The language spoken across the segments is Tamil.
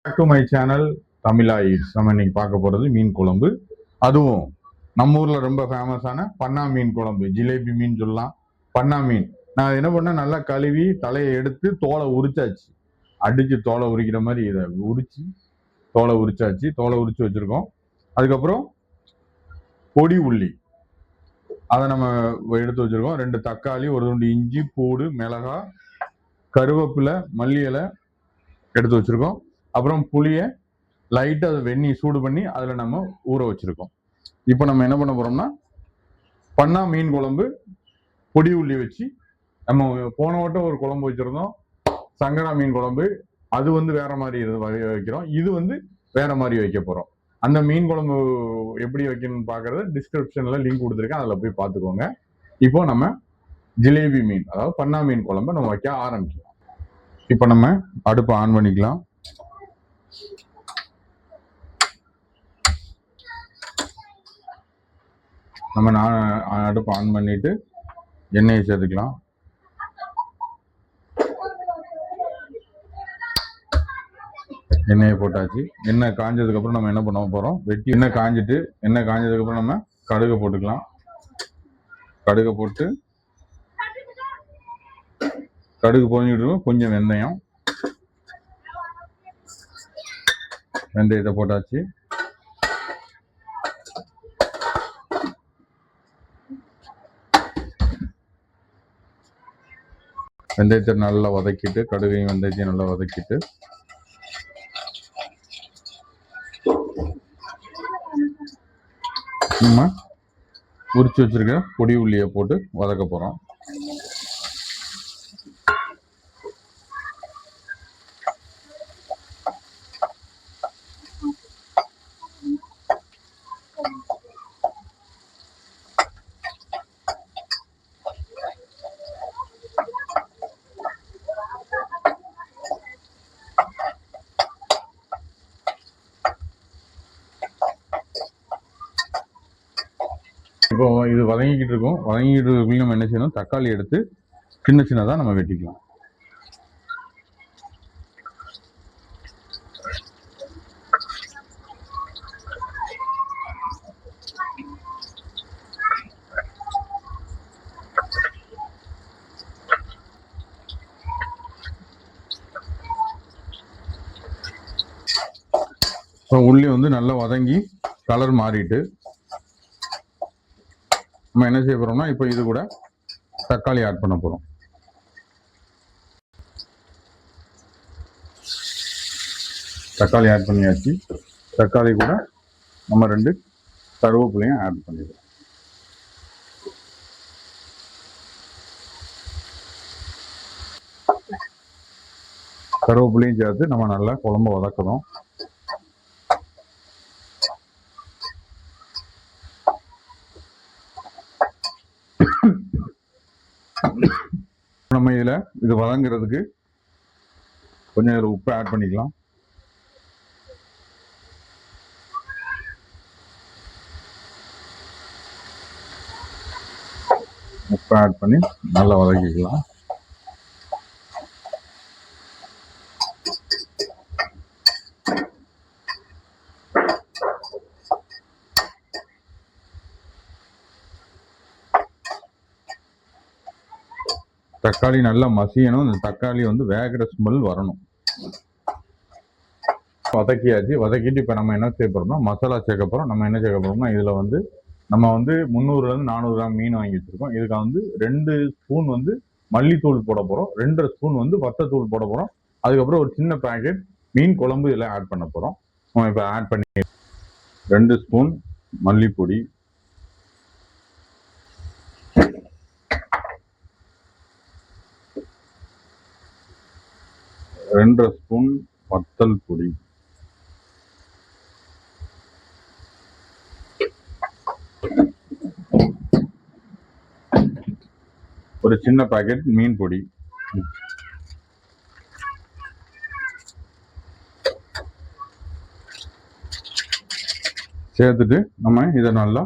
Back to my channel Tamizha eats. நம்ம இன்னைக்கு பார்க்க போகிறது மீன் குழம்பு. அதுவும் நம்ம ஊரில் ரொம்ப ஃபேமஸான பண்ணா மீன் குழம்பு. ஜிலேபி மீன் சொல்லலாம், பண்ணா மீன். நான் என்ன பண்ணேன், நல்லா கழுவி தலையை எடுத்து தோலை உரிச்சாச்சு. அடித்து தோலை உரிக்கிற மாதிரி இதை உரிச்சு தோலை உரிச்சாச்சு. தோலை உரிச்சு வச்சுருக்கோம். அதுக்கப்புறம் பொடி உள்ளி அதை நம்ம எடுத்து வச்சுருக்கோம். 2 தக்காளி, ஒரு துண்டு இஞ்சி, பூடு, மிளகாய், கருவேப்பிலை, மல்லி இலை எடுத்து வச்சுருக்கோம். அப்புறம் புளியை லைட்டாக அதை வெந்நி சூடு பண்ணி அதில் நம்ம ஊற வச்சுருக்கோம். இப்போ நம்ம என்ன பண்ண போகிறோம்னா, பண்ணா மீன் குழம்பு பொடி உள்ளி வச்சு, நம்ம போன வட்டம் ஒரு குழம்பு வச்சுருந்தோம், சங்கரா மீன் குழம்பு. அது வேற மாதிரி வைக்கிறோம். இது வேற மாதிரி வைக்க போகிறோம். அந்த மீன் குழம்பு எப்படி வைக்கணும்னு பார்க்கறது டிஸ்கிரிப்ஷனில் லிங்க் கொடுத்துருக்கேன், அதில் போய் பார்த்துக்கோங்க. இப்போ நம்ம ஜிலேபி மீன், அதாவது பண்ணா மீன் குழம்பு நம்ம வைக்க ஆரம்பிக்கலாம். இப்போ நம்ம அடுப்பை ஆன் பண்ணிக்கலாம். நம்ம அடுப்பு ஆன் பண்ணிட்டு எண்ணெயை சேர்த்துக்கலாம். எண்ணெயை போட்டாச்சு. எண்ணெய் காஞ்சதுக்கப்புறம் நம்ம என்ன பண்ண போகிறோம், வெட்டி எண்ணெய் காஞ்சதுக்கப்புறம் நம்ம கடுகை போட்டுக்கலாம். கடுகை போட்டு கடுகு பொரிஞ்சிட்டு கொஞ்சம் வெந்தயத்தை போட்டாச்சு. வெந்தயத்தை நல்லா வதக்கிட்டு, கடுகையும் வெந்தயத்தையும் நல்லா வதக்கிட்டு, நம்ம உரிச்சு வச்சிருக்க பொடி உள்ளியை போட்டு வதக்க போறோம். இப்போ இது வதங்கிக்கிட்டு இருக்கும். நம்ம என்ன செய்யணும், தக்காளி எடுத்து சின்ன சின்னதாக நம்ம வெட்டிக்கலாம். உள்ளி நல்லா வதங்கி கலர் மாறிட்டு நம்ம என்ன செய்ய போறோம்னா, இப்போ இது கூட தக்காளி ஆட் பண்ண போறோம். தக்காளி ஆட் பண்ணியாச்சு. தக்காளி கூட நம்ம 2 கருவேப்பிலையும் ஆட் பண்ணிடுறோம். கருவேப்பிலையும் சேர்த்து நம்ம நல்லா குழம்பு வதக்கணும். நம்ம இது வதங்கிறதுக்கு கொஞ்சம் உப்பு ஆட் பண்ணிக்கலாம். உப்பு ஆட் பண்ணி நல்லா வதக்கிக்கலாம். தக்காளி நல்லா மசியணும். இந்த தக்காளி வேகிற ஸ்மெல் வரணும். வதக்கிட்டு இப்போ நம்ம என்ன செய்ய போறோம்னா, மசாலா சேர்க்க போறோம். நம்ம என்ன சேர்க்க போறோம்னா, இதுல நம்ம 300 to 400 கிராம் மீன் வாங்கி வச்சிருக்கோம். இதுக்கு 2 ஸ்பூன் மல்லித்தூள் போட போறோம். 2 ஸ்பூன் வத்தத்தூள் போட போறோம். அதுக்கப்புறம் ஒரு சின்ன பேக்கெட் மீன் குழம்பு இதில் ஆட் பண்ண போறோம். நம்ம இப்போ ஆட் பண்ணி 2 ஸ்பூன் மல்லிப்பொடி, 2 ஸ்பூன் வத்தல் பொடி, ஒரு சின்ன பாக்கெட் மீன் பொடி, சேர்த்துட்டு நம்ம இதை நல்லா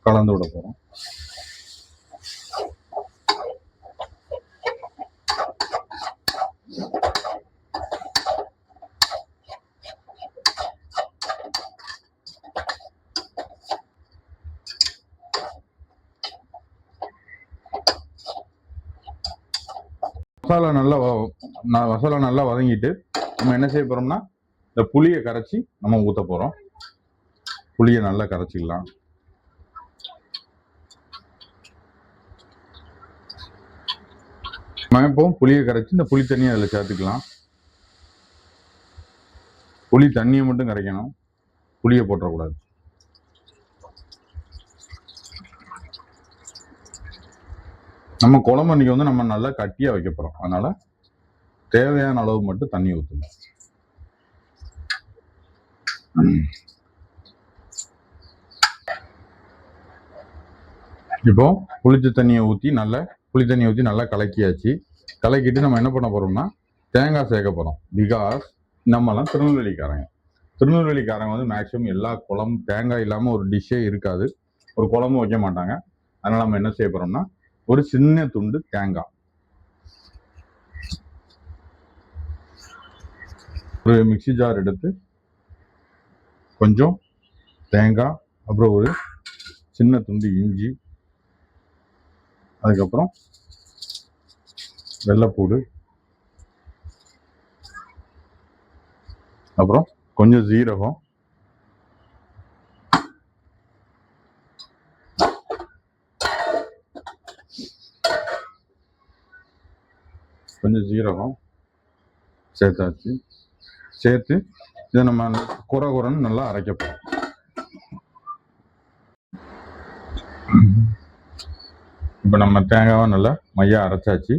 கலந்து விட போறோம். மசாலா நல்லா வதங்கிட்டு நம்ம என்ன செய்ய போறோம்னா இந்த புளியை கரைச்சி நம்ம ஊற்ற போறோம். புளியை நல்லா கரைச்சிக்கலாம். இப்போ புளியை கரைச்சி இந்த புளி தண்ணியை அதில் சேர்த்துக்கலாம். புளி தண்ணியை மட்டும் கரைக்கணும், புளியை போட்டக்கூடாது. நம்ம குழம்பு அன்னைக்கு வந்து நம்ம நல்லா கட்டியா வைக்க போறோம். அதனால தேவையான அளவு மட்டும் தண்ணி ஊற்றணும். இப்போ புளி தண்ணியை ஊற்றி நல்லா கலக்கியாச்சு. கலக்கிட்டு நம்ம என்ன பண்ண போறோம்னா தேங்காய் சேர்க்க போறோம். பிகாஸ் நம்மலாம் திருநெல்வேலிக்காரங்க வந்து மேக்சிமம் எல்லா குழம்பு தேங்காய் இல்லாமல் ஒரு டிஷ்ஷே இருக்காது, ஒரு குழம்பு வைக்க மாட்டாங்க. அதனால நம்ம என்ன செய்ய போறோம்னா ஒரு சின்ன துண்டு தேங்காய், ஒரு மிக்சி ஜார் எடுத்து கொஞ்சம் தேங்காய், அப்புறம் ஒரு சின்ன துண்டு இஞ்சி, அதுக்கப்புறம் வெள்ளைப்பூடு, அப்புறம் கொஞ்சம் ஜீரகம், சேர்த்தாச்சு. சேர்த்து இதை நம்ம குறன்னு நல்லா அரைக்க போறோம். இப்போ நம்ம தேங்காவை நல்லா மையா அரைச்சாச்சு.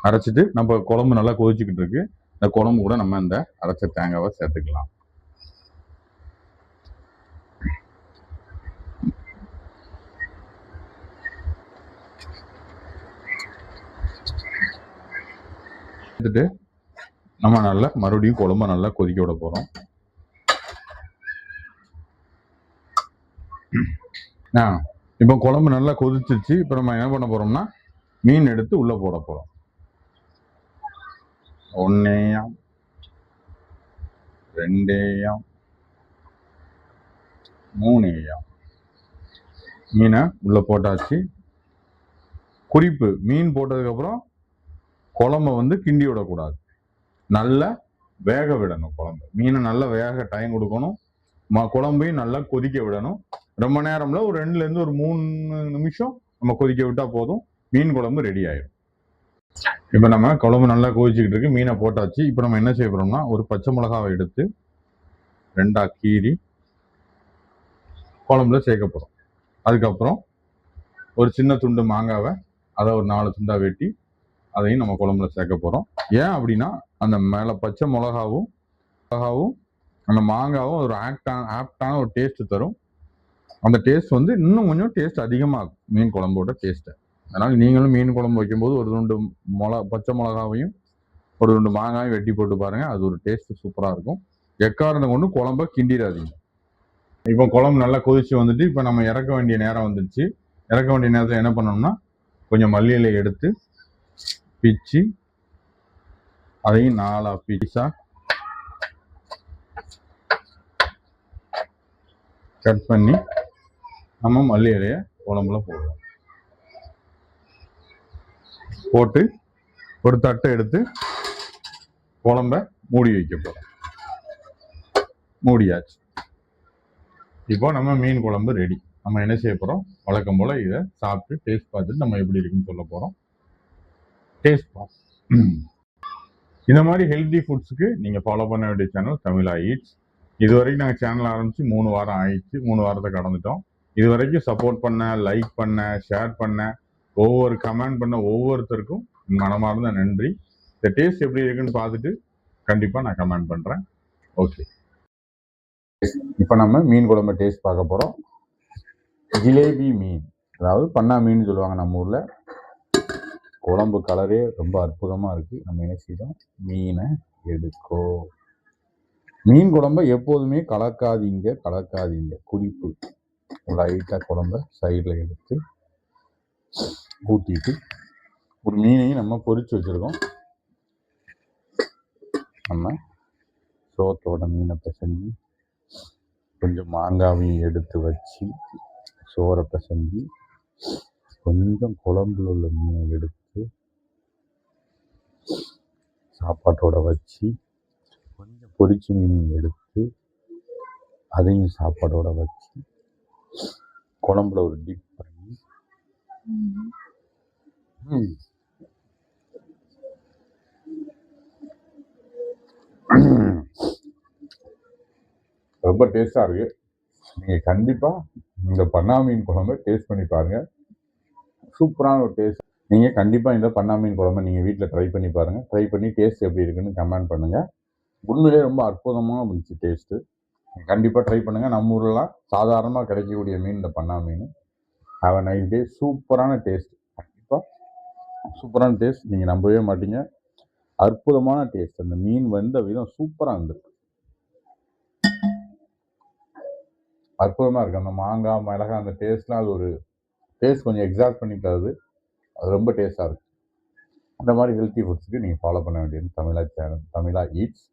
அரைச்சிட்டு நம்ம குழம்பு நல்லா கொதிச்சுக்கிட்டு இருக்கு. இந்த குழம்பு கூட நம்ம இந்த அரைச்ச தேங்காவை சேர்த்துக்கலாம். சேர்த்துட்டு நம்ம நல்லா மறுபடியும் குழம்பு நல்லா கொதிக்க விட போறோம். இப்போ குழம்பு நல்லா கொதிச்சிருச்சு. இப்போ நம்ம என்ன பண்ண போறோம்னா மீன் எடுத்து உள்ள போட போறோம். ஒன்னேயாம், ரெண்டேயாம், மூணேயாம் மீனை உள்ள போட்டாச்சு. குறிப்பு, மீன் போட்டதுக்கு அப்புறம் குழம்ப வந்து கிண்டி விடக்கூடாது, நல்லா வேக விடணும். குழம்பு மீனை நல்லா வேக டைம் கொடுக்கணும். குழம்பையும் நல்லா கொதிக்க விடணும். ரொம்ப நேரம்ல ஒரு 2ல இருந்து ஒரு 3 நிமிஷம் நம்ம கொதிக்க விட்டா போதும், மீன் குழம்பு ரெடி ஆயிடும். இப்போ நம்ம குழம்பு நல்லா கொதிச்சுக்கிட்டு இருக்கு, மீனை போட்டாச்சு. இப்போ நம்ம என்ன செய்ய போறோம்னா ஒரு பச்சை மிளகாவை எடுத்து 2ஆ கீறி குழம்புல சேர்க்க போறோம். அதுக்கப்புறம் ஒரு சின்ன துண்டு மாங்காவை அதை ஒரு 4 துண்டா வெட்டி அதையும் நம்ம குழம்புல சேர்க்க போறோம். ஏன் அப்படின்னா அந்த மேல பச்சை மிளகாவும் அந்த மாங்காவும் ஒரு ஆப்டான ஒரு டேஸ்ட் தரும். அந்த டேஸ்ட் வந்து இன்னும் கொஞ்சம் டேஸ்ட் அதிகமாகும் மீன் குழம்போட டேஸ்ட்டை. அதனால நீங்களும் மீன் குழம்பு வைக்கும்போது ஒரு துண்டு பச்சை மிளகாவையும் ஒரு துண்டு மாங்காயும் வெட்டி போட்டு பாருங்க, அது ஒரு டேஸ்ட் சூப்பரா இருக்கும். எக்காரணத்தை கொண்டு குழம்ப கிண்டிடாதீங்க. இப்போ குழம்பு நல்லா கொதிச்சு வந்துட்டு இப்போ நம்ம இறக்க வேண்டிய நேரம் வந்துடுச்சு. இறக்க வேண்டிய நேரத்தில் என்ன பண்ணணும்னா கொஞ்சம் மல்லி இலை எடுத்து பிச்சு அதையும் 4ஆ பீஸா கட் பண்ணி நம்ம மல்லி இலையை குழம்புல போடுவோம். போட்டு ஒரு தட்டை எடுத்து குழம்ப மூடி வைக்க போறோம். மூடியாச்சு. இப்போ நம்ம மீன் குழம்பு ரெடி. நம்ம என்ன செய்ய போறோம், வழக்கம் போல இதை சாப்பிட்டு டேஸ்ட் பார்த்துட்டு நம்ம எப்படி இருக்குன்னு சொல்ல போறோம். டேஸ்ட் பார்த்து இந்த மாதிரி ஹெல்தி ஃபுட்ஸுக்கு நீங்க ஃபாலோ பண்ண வேண்டிய சேனல் தமிழா ஈட்ஸ். இது வரைக்கும் நாங்கள் சேனல் ஆரம்பிச்சு 3 வாரம் ஆயிடுச்சு. 3 வாரத்தை கடந்துட்டோம். இது வரைக்கும் சப்போர்ட் பண்ண, லைக் பண்ண, ஷேர் பண்ண, ஒவ்வொரு கமெண்ட் பண்ண ஒவ்வொருத்தருக்கும் மனமார்ந்த நன்றி. இந்த டேஸ்ட் எப்படி இருக்குன்னு பார்த்துட்டு கண்டிப்பாக நான் கமெண்ட் பண்ணுறேன். ஓகே, இப்போ நம்ம மீன் குழம்பு டேஸ்ட் பார்க்க போகிறோம். ஜிலேபி மீன், அதாவது பண்ணா மீன் சொல்லுவாங்க நம்ம ஊரில். குழம்பு கலரே ரொம்ப அற்புதமாக இருக்குது. நம்ம என்ன செய்தோம், மீனை எடுக்கோ. மீன் குழம்பை எப்போதுமே கலக்காதீங்க. குறிப்பு, லைட்டாக குழம்ப சைடில் எடுத்து ஊற்றிட்டு ஒரு மீனையும் நம்ம பொரிச்சு வச்சுருக்கோம். நம்ம சோத்தோட மீனை பிசைஞ்சு கொஞ்சம் மாங்காவையும் எடுத்து வச்சு சோறை பிசைஞ்சு கொஞ்சம் குழம்புல உள்ள மீனை எடுத்து சாப்பாட்டோட வச்சு கொஞ்சம் பொரிச்ச மீன் எடுத்து அதையும் சாப்பாடோட வச்சு குழம்புல ஒரு டிப் பண்ணி ரொம்ப டேஸ்டா இருக்கு. நீங்க கண்டிப்பா இந்த பண்ணா மீன் குழம்பை டேஸ்ட் பண்ணி பாருங்க. சூப்பரான ஒரு டேஸ்ட். நீங்க கண்டிப்பா இந்த பண்ணா மீன் குழம்பை நீங்க வீட்டில் ட்ரை பண்ணி பாருங்க. ட்ரை பண்ணி டேஸ்ட் எப்படி இருக்குன்னு கமெண்ட் பண்ணுங்க. உண்மையிலே ரொம்ப அற்புதமாக இருந்துச்சு டேஸ்ட்டு. கண்டிப்பாக ட்ரை பண்ணுங்க. நம்ம ஊர்லாம் சாதாரணமாக கிடைக்கக்கூடிய மீன் இந்த பண்ணா மீன். Have a nice day. சூப்பரான டேஸ்ட். கண்டிப்பாக சூப்பரான டேஸ்ட். நீங்கள் நம்பவே மாட்டீங்க. அற்புதமான டேஸ்ட். அந்த மீன் வந்த விதம் சூப்பராக இருந்திருக்கு. அற்புதமாக இருக்குது. அந்த மாங்காய் மிளகாய் அந்த டேஸ்ட்லாம் அது ஒரு டேஸ்ட் கொஞ்சம் எக்ஸாக்ட் பண்ணி தருது. அது ரொம்ப டேஸ்ட்டாக இருக்குது. இந்த மாதிரி ஹெல்த்தி ஃபுட்ஸுக்கு நீங்கள் ஃபாலோ பண்ண வேண்டியது தமிழா சேனல், தமிழா ஈட்ஸ்.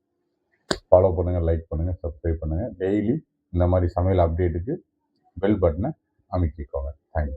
ஃபாலோ பண்ணுங்கள், லைக் பண்ணுங்கள், சப்ஸ்கிரைப் பண்ணுங்கள். டெய்லி இந்த மாதிரி சமையல் அப்டேட்டுக்கு பெல் பட்டனை அமைக்கிக்கோங்க. தேங்க்யூ.